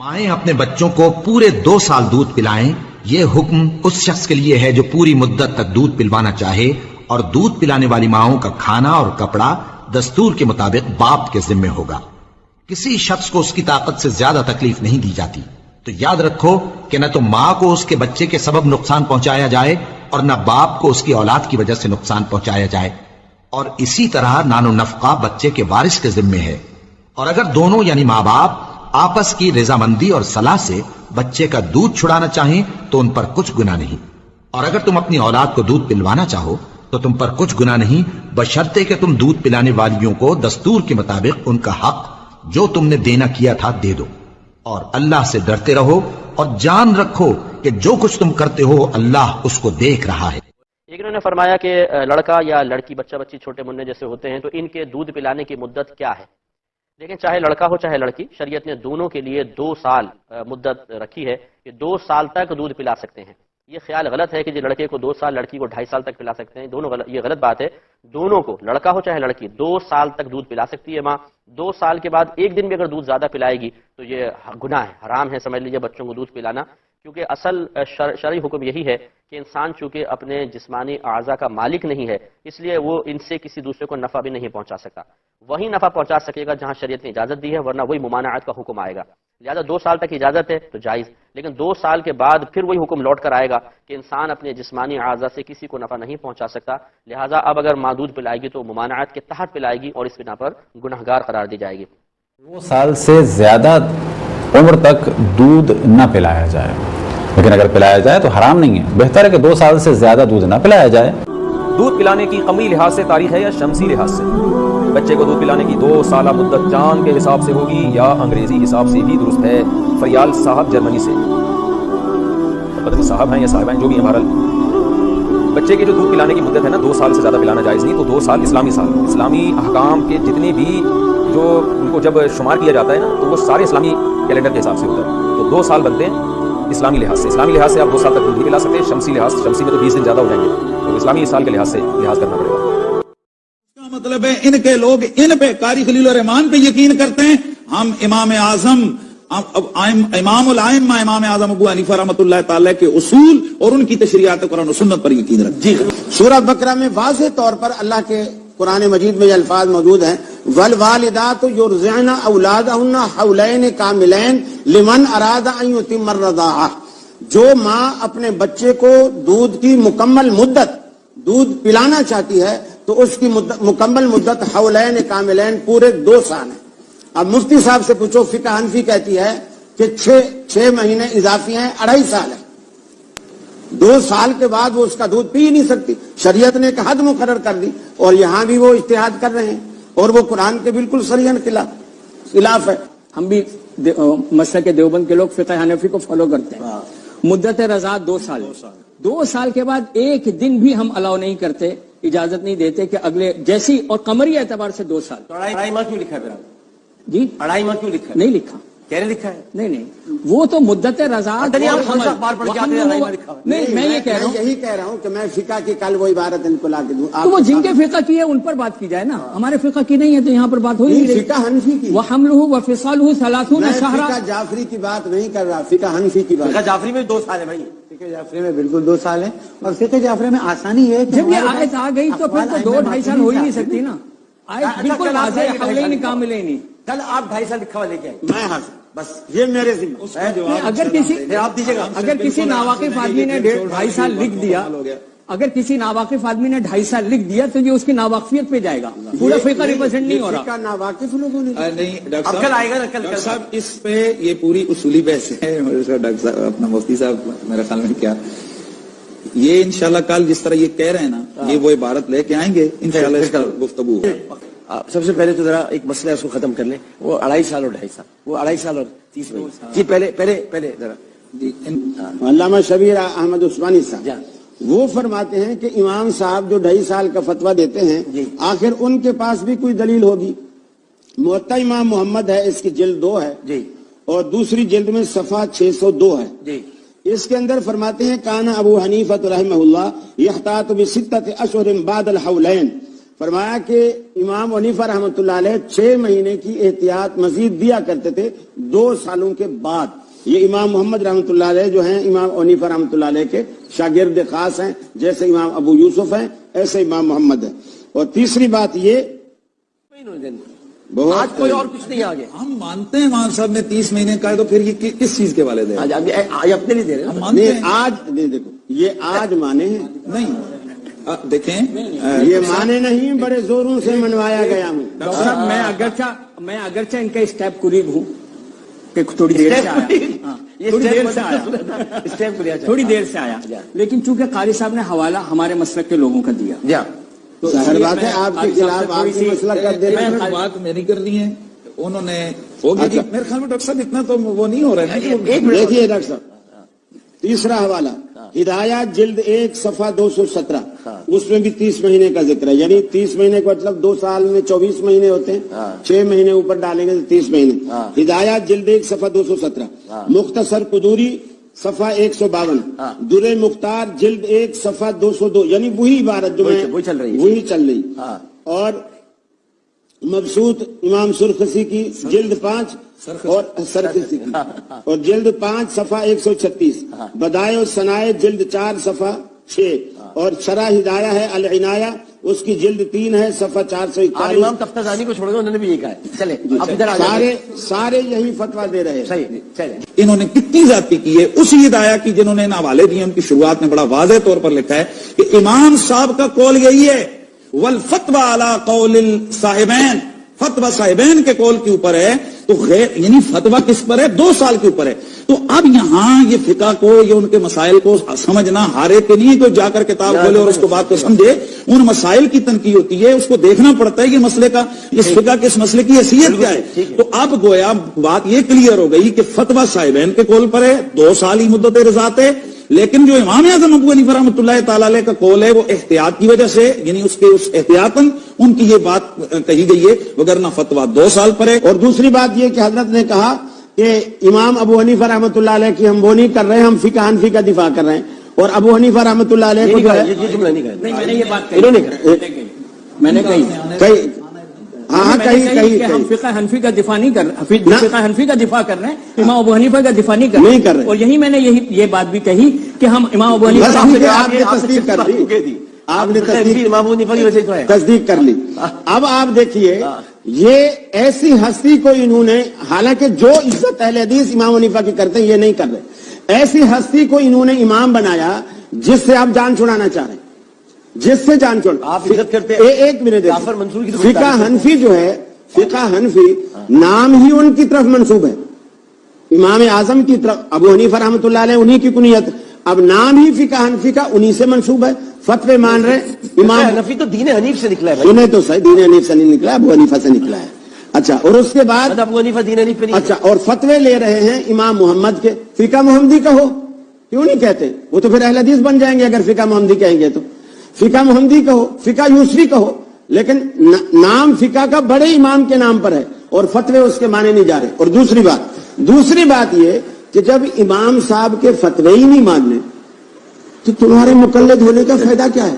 مائیں اپنے بچوں کو پورے 2 سال دودھ پلائیں، یہ حکم اس شخص کے لیے ہے جو پوری مدت تک دودھ پلوانا چاہے، اور دودھ پلانے والی ماؤں کا کھانا اور کپڑا دستور کے مطابق باپ کے ذمے ہوگا۔ کسی شخص کو اس کی طاقت سے زیادہ تکلیف نہیں دی جاتی، تو یاد رکھو کہ نہ تو ماں کو اس کے بچے کے سبب نقصان پہنچایا جائے اور نہ باپ کو اس کی اولاد کی وجہ سے نقصان پہنچایا جائے، اور اسی طرح نان و نفقہ بچے کے وارث کے ذمے ہے۔ اور اگر دونوں یعنی ماں باپ آپس کی رضامندی اور صلاح سے بچے کا دودھ چھڑانا چاہیں تو ان پر کچھ گناہ نہیں، اور اگر تم اپنی اولاد کو دودھ پلوانا چاہو تو تم پر کچھ گناہ نہیں، بشرطے کہ تم دودھ پلانے والیوں کو دستور کے مطابق ان کا حق جو تم نے دینا کیا تھا دے دو، اور اللہ سے ڈرتے رہو اور جان رکھو کہ جو کچھ تم کرتے ہو اللہ اس کو دیکھ رہا ہے۔ ایک انہوں نے فرمایا کہ لڑکا یا لڑکی، بچہ بچی چھوٹے منع جیسے ہوتے ہیں، تو ان کے دودھ پلانے کی مدت کیا ہے؟ لیکن چاہے لڑکا ہو چاہے لڑکی، شریعت نے دونوں کے لیے 2 سال مدت رکھی ہے کہ 2 سال تک دودھ پلا سکتے ہیں۔ یہ خیال غلط ہے کہ جو لڑکے کو 2 سال، لڑکی کو 2.5 سال تک پلا سکتے ہیں، دونوں غلط، یہ غلط بات ہے۔ دونوں کو، لڑکا ہو چاہے لڑکی، 2 سال تک دودھ پلا سکتی ہے ماں۔ 2 سال کے بعد ایک دن بھی اگر دودھ زیادہ پلائے گی تو یہ گناہ ہے، حرام ہے سمجھ لیجیے بچوں کو دودھ پلانا، کیونکہ اصل شرعی حکم یہی ہے کہ انسان چونکہ اپنے جسمانی اعضاء کا مالک نہیں ہے، اس لیے وہ ان سے کسی دوسرے کو نفع بھی نہیں پہنچا سکتا۔ وہی نفع پہنچا سکے گا جہاں شریعت نے اجازت دی ہے، ورنہ وہی ممانعت کا حکم آئے گا۔ لہذا 2 سال تک اجازت ہے تو جائز، لیکن 2 سال کے بعد پھر وہی حکم لوٹ کر آئے گا کہ انسان اپنے جسمانی اعضاء سے کسی کو نفع نہیں پہنچا سکتا۔ لہذا اب اگر ماں دودھ پلائے گی تو ممانعت کے تحت پلائے گی اور اس بنا پر گنہگار قرار دی جائے گی۔ 2 سال سے زیادہ عمر تک دودھ نہ پلایا جائے، لیکن اگر پلایا جائے تو حرام نہیں ہے، بہتر ہے کہ 2 سال سے زیادہ دودھ نہ پلایا جائے۔ دودھ پلانے کی قمری لحاظ سے تاریخ ہے یا شمسی لحاظ سے؟ بچے کو دودھ پلانے کی 2 سالہ مدت چاند کے حساب سے ہوگی یا انگریزی حساب سے بھی درست ہے؟ فریال صاحب جرمنی سے، پتہ نہیں صاحب ہیں یا صاحب ہیں جو بھی ہیں، بہرحال بچے کے جو دودھ پلانے کی مدت ہے نا 2 سال سے زیادہ پلانا جائز نہیں، تو 2 سال اسلامی احکام کے جتنے بھی جو ان کو جب شمار کیا جاتا ہے نا تو وہ سارے اسلامی کیلنڈر کے حساب سے ہوتا ہے، تو 2 سال بنتے ہیں اسلامی لحاظ سے آپ 2 سال تک دودھ نہیں پلا سکتے۔ شمسی میں تو 20 دن زیادہ ہو جائیں گے، تو اسلامی سال کے لحاظ سے لحاظ کرنا پڑے گا۔ اس کا مطلب ہے ان کے لوگ ان پہ قاری خلیل الرحمن پہ یقین کرتے ہیں، ہم امام اعظم امام الائمہ امام اعظم ابو حنیفہ رحمۃ اللہ تعالی کے اصول اور ان کی تشریعات قرآن و سنت پر یقین رکھتے ہیں۔ سورہ بقرہ میں واضح طور پر اللہ کے قرآن مجید میں یہ الفاظ موجود ہیں، والوالدات یرضعن اولادہن حولین کاملین لمن اراد ان یتم الرضاعہ، جو ماں اپنے بچے کو دودھ کی مکمل مدت دودھ پلانا چاہتی ہے تو اس کی مکمل مدت حولین کاملین پورے 2 سال ہے۔ اب مفتی صاحب سے پوچھو، فقہ حنفی کہتی ہے کہ 6 مہینے اضافی ہیں، 2.5 سال ہے۔ 2 سال کے بعد وہ اس کا دودھ پی نہیں سکتی، شریعت نے ایک حد مقرر کر دی، اور یہاں بھی وہ اجتہاد کر رہے ہیں اور وہ قرآن کے بالکل صریحاً خلاف ہے۔ ہم بھی مسلک دیوبند کے لوگ فقہ حنفی کو فالو کرتے ہیں۔ مدت رضاعت 2 سال، 2 سال کے بعد ایک دن بھی ہم الاؤ نہیں کرتے، اجازت نہیں دیتے کہ اگلے جیسی، اور قمری اعتبار سے 2 سال۔ 2.5 ماہ کیوں لکھا ہے؟ جی 2.5 ماہ کیوں لکھا ہے؟ نہیں لکھا، کہنے لکھا ہے؟ نہیں وہ تو مدت رضاعت نہیں، میں یہ کہہ رہا ہوں، یہی کہہ رہا ہوں کہ میں فقہ کی کل وہ عبارت ان کو لا کے دوں، تو وہ جن کے فقہ کی ہے ان پر بات کی جائے نا، ہمارے فقہ کی نہیں ہے تو یہاں پر بات ہو ہی نہیں۔ فقہ حنفی کی، وحملہ وفصالہ 30 شہرا، فقہ جعفری کی بات نہیں کر رہا، فقہ حنفی کی بات۔ فقہ جعفری میں 2 سال ہے بھائی، فقہ جعفری میں بالکل 2 سال ہے، اور فقہ جعفری میں آسانی ہے، جب یہ آیت آ گئی تو پھر تو 2-2.5 سال ہو ہی نہیں سکتی نا، آیت بالکل واضح ہے، حولین کاملین۔ کل آپ 2.5 سال لکھا ہوا لے کے آئے، میں حاضر، بس یہ میرے ذمہ ہے۔ اگر کسی ناواقف آدمی نے 2.5 سال لکھ دیا، اگر کسی ناواقف آدمی نے 2.5 سال لکھ دیا تو یہ اس کی ناواقفیت پہ جائے گا، پورا فقہ ریپرزینٹ نہیں ہو رہا۔ ناواقف لوگوں نے نہیں ڈاکٹر صاحب اس پہ یہ پوری اصولی بحث ہے، ڈاکٹر صاحب اپنا مفتی صاحب میرے خیال میں کیا یہ انشاءاللہ کل جس طرح یہ کہہ رہے ہیں نا، یہ وہ عبارت لے کے آئیں گے انشاءاللہ، اس کا گفتگو ہوگا۔ سب سے پہلے تو ذرا ایک مسئلہ ہے اس کو ختم کر لیں، وہ 2.5 سال اور 2.5 سال، وہ 2.5 سال اور 30 مہینے۔ جی پہلے ذرا علامہ شبیر احمد عثمانی صاحب وہ فرماتے ہیں کہ امام صاحب جو 2.5 سال کا فتویٰ دیتے ہیں، آخر ان کے پاس بھی کوئی دلیل ہوگی۔ موطا امام محمد ہے، اس کی جلد 2 ہے اور دوسری جلد میں صفحہ 602 ہے، اس کے اندر فرماتے ہیں کانا ابو حنیفہ رحمہ اللہ یحتاط بستۃ اشہر بعد الحولین، فرمایا کہ امام حنیفہ رحمۃ اللہ علیہ 6 مہینے کی احتیاط مزید دیا کرتے تھے 2 سالوں کے بعد. یہ امام محمد رحمۃ اللہ علیہ جو ہیں امام حنیفہ رحمۃ اللہ علیہ کے شاگرد خاص ہیں, جیسے امام ابو یوسف ہیں ایسے امام محمد ہیں. اور تیسری بات یہ آج کوئی اور کچھ نہیں آگے. ہم مانتے ہیں امام صاحب نے 30 مہینے کا ہے, تو پھر یہ کس چیز کے والے دے آج اپنے لیے دے رہے ہیں. ہم مانتے ہیں. آج دیکھو یہ آج مانے ہیں نہیں دیکھیں یہ مانے نہیں, بڑے زوروں سے منوایا گیا ہوں. ڈاکٹر صاحب میں اگرچہ ان کا اسٹیپ قریب ہوں کہ تھوڑی دیر سے آیا, تھوڑی دیر سے آیا, لیکن چونکہ قاری صاحب نے حوالہ ہمارے مسلک کے لوگوں کا دیا تو ظاہر بات ہے آپ کے خلاف آپ کی مسئلہ کر دے رہے ہیں. بات میری کرنی ہے, انہوں نے ہو گیا. میرے خیال میں ڈاکٹر صاحب اتنا تو وہ نہیں ہو رہا ہے. دیکھیے ڈاکٹر صاحب, تیسرا حوالہ ہدایات جلد 1 صفحہ 217, اس میں بھی 30 مہینے کا ذکر ہے. یعنی 30 مہینے کا مطلب 2 سال میں 24 مہینے ہوتے ہیں, 6 مہینے اوپر ڈالیں گے تو 30 مہینے. ہدایات جلد 1 صفحہ 217, مختصر قدوری صفحہ 152, در مختار جلد 1 صفحہ 202, یعنی وہی عبارت جو وہی چل رہی. اور مبسوط امام سرخسی کی جلد 5 اور سرخسی کی اور جلد 5 صفحہ 136, بدائع و ثنائے جلد 4 صفحہ 6, اور شرح ہدایہ ہے العنایہ اس کی جلد 3 ہے صفحہ 441. امام تفتزانی کو چھوڑ دو, انہوں نے بھی یہ کہا ہے. چلے اب ادھر آ جائیں. سارے یہی فتویٰ دے رہے ہیں. صحیح, چلے. انہوں نے کتنی زیادتی کی ہے اسی ہدایہ کی جنہوں نے حوالے دیے. ان کی شروعات میں بڑا واضح طور پر لکھا ہے کہ امام صاحب کا قول یہی ہے, والفتوی علی قول الصاحبین, فتویٰ صاحبین کے قول کے اوپر ہے. تو غیر یعنی فتویٰ کس پر ہے؟ 2 سال کے اوپر ہے. تو اب یہاں یہ فقہ کو یا ان کے مسائل کو سمجھنا ہارے کے نہیں کوئی جا کر کتاب کھولے اور اس کو بات کو سمجھے. ان مسائل کی تنقید ہوتی ہے, اس کو دیکھنا پڑتا ہے کہ مسئلے کا اس فقہ کے اس مسئلے کی حیثیت کیا ہے. تو اب گویا بات یہ کلیئر ہو گئی کہ فتویٰ صاحبین کے قول پر ہے, 2 سال ہی مدت رضاعت ہے. لیکن جو امام اعظم ابو حنیفہ رحمۃ اللہ تعالی علیہ کا قول ہے وہ احتیاط کی وجہ سے, یعنی اس کے اس احتیاطاً ان کی یہ بات کہی گئی ہے, وگرنہ فتویٰ 2 سال پر ہے. اور دوسری بات یہ کہ حضرت نے کہا کہ امام ابو حنیفہ رحمۃ اللہ علیہ کی ہم وہ نہیں کر رہے ہیں, ہم فقہ حنفی کا دفاع کر رہے ہیں. اور ابو حنیفہ رحمۃ اللہ علیہ کو جو ہے یہ جملہ نہیں کہا, میں نے یہ بات کہی, میں نے کہی ہاں کہیں کہ ہم فقہ حنفی کا دفاع نہیں کر رہے, فقہ حنفی کا دفاع کر رہے ہیں, امام ابو حنیفہ کا دفاع نہیں کر رہے. اور یہی میں نے یہ بات بھی کہی کہ ہم امام ابو حنیفہ آپ نے تصدیق کر لی, آپ نے تصدیق کر لی. اب آپ دیکھیے یہ ایسی ہستی کو انہوں نے, حالانکہ جو عزت اہل حدیث امام حنیفہ کی کرتے ہیں یہ نہیں کر رہے, ایسی ہستی کو انہوں نے امام بنایا جس سے آپ جان چھڑانا چاہ رہے ہیں, جس سے جان چھوڑ آپ عزت کرتے ہیں. ایک منٹ, فقہ حنفی جو ہے, فقہ حنفی نام ہی ان کی طرف منسوب ہے, امام اعظم کی طرف. ابو حنیفہ رحمۃ اللہ علیہ انہی کی کنیت, اب نام ہی فقہ حنفی کا انہی سے منسوب ہے. فتوے مان رہے امام حنفی تو دین حنیف سے نکلا ہے. سنیں تو صحیح, دین حنیف سے نہیں نکلا, ابو حنیفہ سے نکلا ہے. اچھا, اور اس کے بعد ابو حنیفہ دین حنیف پہ نہیں. اچھا, اور فتوے لے رہے ہیں امام محمد کے. فقہ محمدی کہو, کیوں نہیں کہتے؟ وہ تو پھر اہل حدیث بن جائیں گے اگر فقہ محمدی کہیں گے تو. فقہ محمدی کہو, فقہ یوسفی کہو, لیکن نام فقہ کا بڑے امام کے نام پر ہے اور فتوے اس کے مانے نہیں جا رہے. اور دوسری بات یہ کہ جب امام صاحب کے فتوے ہی نہیں ماننے تو تمہارے مقلد ہونے کا فائدہ کیا ہے؟